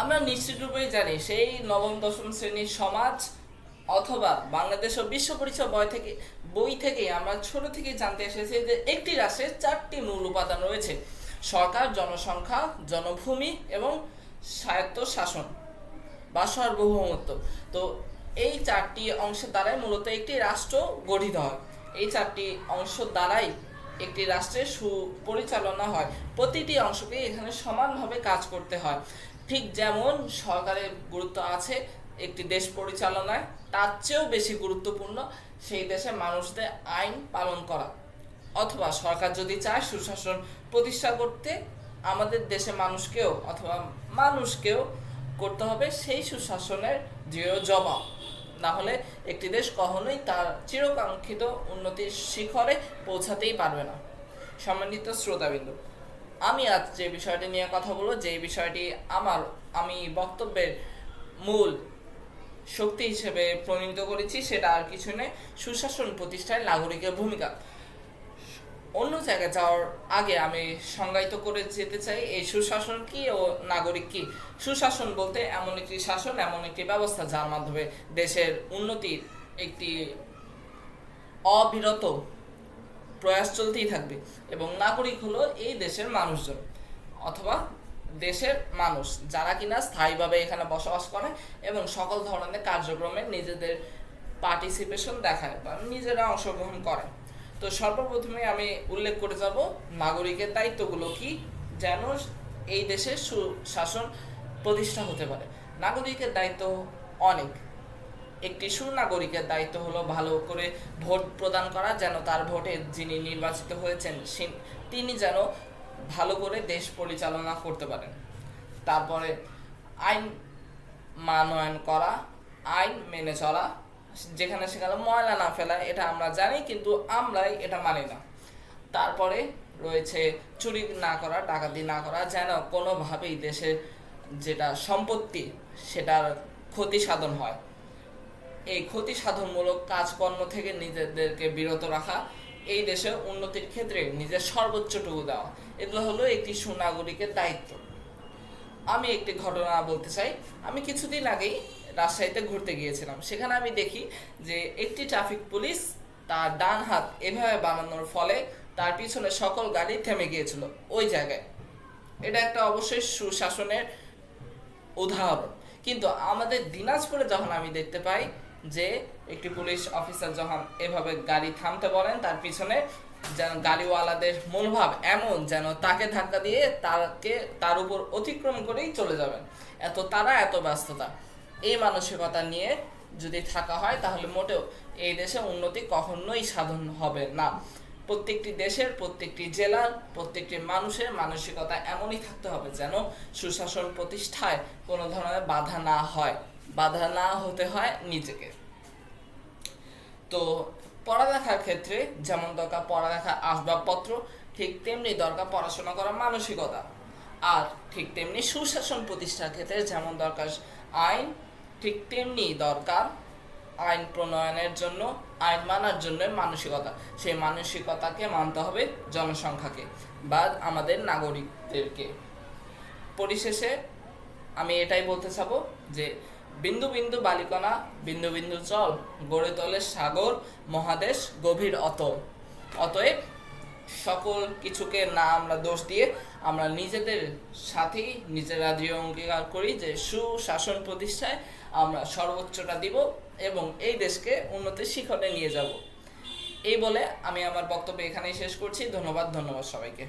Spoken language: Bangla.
আমরা নিশ্চিতরূপেই জানি সেই নবম দশম শ্রেণীর সমাজ অথবা বাংলাদেশ ও বিশ্ব পরিচয় বই থেকে আমরা ছোট থেকে জানতে এসেছি যে একটি রাষ্ট্রের চারটি মূল উপাদান রয়েছে: সরকার, জনসংখ্যা, জনভূমি এবং স্বায়ত্ত শাসন বা সার্বভৌমত্ব। তো এই চারটি অংশের দ্বারাই মূলত একটি রাষ্ট্র গঠিত হয়। এই চারটি অংশ দ্বারাই একটি রাষ্ট্রের সুপরিচালনা হয়। প্রতিটি অংশকে এখানে সমানভাবে কাজ করতে হয়। ঠিক যেমন সরকারের গুরুত্ব আছে একটি দেশ পরিচালনায়, তার চেয়েও বেশি গুরুত্বপূর্ণ সেই দেশের মানুষদের আইন পালন করা। অথবা সরকার যদি চায় সুশাসন প্রতিষ্ঠা করতে, আমাদের দেশের মানুষকেও করতে হবে সেই সুশাসনের দৃঢ় জবাব। না হলে একটি দেশ কখনোই তার চিরকাঙ্ক্ষিত উন্নতির শিখরে পৌঁছাতেই পারবে না। সম্মানিত শ্রোতাবিন্দু, আমি আজ যে বিষয়টি নিয়ে কথা বলবো, যে বিষয়টি আমি বক্তব্যের মূল শক্তি হিসেবে প্রণীত করেছি, সেটা আর কিছু নেই, সুশাসন প্রতিষ্ঠায় নাগরিকের ভূমিকা। অন্য জায়গায় যাওয়ার আগে আমি সংজ্ঞায়িত করে যেতে চাই এই সুশাসন কি ও নাগরিক কি। সুশাসন বলতে এমন একটি ব্যবস্থা যার মাধ্যমে দেশের উন্নতির একটি অবিরত প্রয়াস চলতেই থাকবে। এবং নাগরিক হলো এই দেশের মানুষজন অথবা দেশের মানুষ যারা কিনা স্থায়ীভাবে এখানে বসবাস করে এবং সকল ধরনের কার্যক্রমে নিজেদের পার্টিসিপেশন দেখায় বা নিজেরা অংশগ্রহণ করে। তো সর্বপ্রথমে আমি উল্লেখ করে যাব নাগরিকের দায়িত্বগুলো কি, যেন এই দেশের সুশাসন প্রতিষ্ঠা হতে পারে। নাগরিকের দায়িত্ব অনেক। একটি সুনাগরিকের দায়িত্ব হলো ভালো করে ভোট প্রদান করা, যেন তার ভোটে যিনি নির্বাচিত হয়েছেন তিনি যেন ভালো করে দেশ পরিচালনা করতে পারেন। তারপরে আইন মানয়ন করা, আইন মেনে চলা, যেখানে সেখানে ময়লা না ফেলা, এটা আমরা জানি কিন্তু আমরাই এটা মানি না। তারপরে রয়েছে চুরি না করা, ডাকাতি না করা, যেন কোনোভাবেই দেশের যেটা সম্পত্তি সেটার ক্ষতি সাধন হয়। এই ক্ষতি সাধনমূলক কাজকর্ম থেকে নিজেদেরকে বিরত রাখা, এই দেশের উন্নতির ক্ষেত্রে নিজের সর্বোচ্চটুকু দেওয়া, এগুলো হলো একটি সুনাগরিকের দায়িত্ব। আমি একটি ঘটনা বলতে চাই। আমি কিছুদিন আগেই রাজশাহীতে ঘুরতে গিয়েছিলাম। সেখানে আমি দেখি যে একটি ট্রাফিক পুলিশ তার ডান হাত এভাবে বানানোর ফলে তার পিছনে সকল গাড়ি থেমে গিয়েছিল ওই জায়গায়। এটা একটা অবশ্যই সুশাসনের উদাহরণ। কিন্তু আমাদের দিনাজপুরে যখন আমি দেখতে পাই যে একটি পুলিশ অফিসার যখন এভাবে গাড়ি থামতে বলেন, তার পিছনে যেন গাড়িওয়ালাদের মনোভাব এমন যেন তাকে ধাক্কা দিয়ে তার উপর অতিক্রম করেই চলে যাবেন। এত ব্যস্ততা, এই মানসিকতা নিয়ে যদি থাকা হয় তাহলে মোটেও এই দেশে উন্নতি কখনোই সাধন হবে না। প্রত্যেকটি দেশের, প্রত্যেকটি জেলার, প্রত্যেকটি মানুষের মানসিকতা এমনই থাকতে হবে যেন সুশাসন প্রতিষ্ঠায় কোনো ধরনের বাধা না হতে হয় নিজেকে। তো পড়ালেখার ক্ষেত্রে যেমন দরকার পড়ালেখার আসবাবপত্র, ঠিক তেমনি দরকার পড়াশোনা করার মানসিকতা। আর ঠিক তেমনি সুশাসন প্রতিষ্ঠার ক্ষেত্রে যেমন দরকার আইন, ঠিক তেমনি দরকার আইন প্রণয়নের জন্য, আইন মানার জন্য মানসিকতা। সেই মানসিকতাকে মানতে হবে জনসংখ্যাকে বা আমাদের নাগরিকদেরকে। পরিশেষে আমি এটাই বলতে চাবো যে বিন্দু বিন্দু বালিকণা, বিন্দু বিন্দু জল গড়ে তোলে সাগর মহাদেশ গভীর অতল। অতএব সকল কিছুকে না আমরা দোষ দিয়ে আমরা নিজেদের সাথেই নিজেরা দৃঢ় অঙ্গীকার করি যে সুশাসন প্রতিষ্ঠায় আমরা সর্বোচ্চটা দিব এবং এই দেশকে উন্নতির শিখরে নিয়ে যাব। এই বলে আমি আমার বক্তব্য এখানেই শেষ করছি। ধন্যবাদ সবাইকে।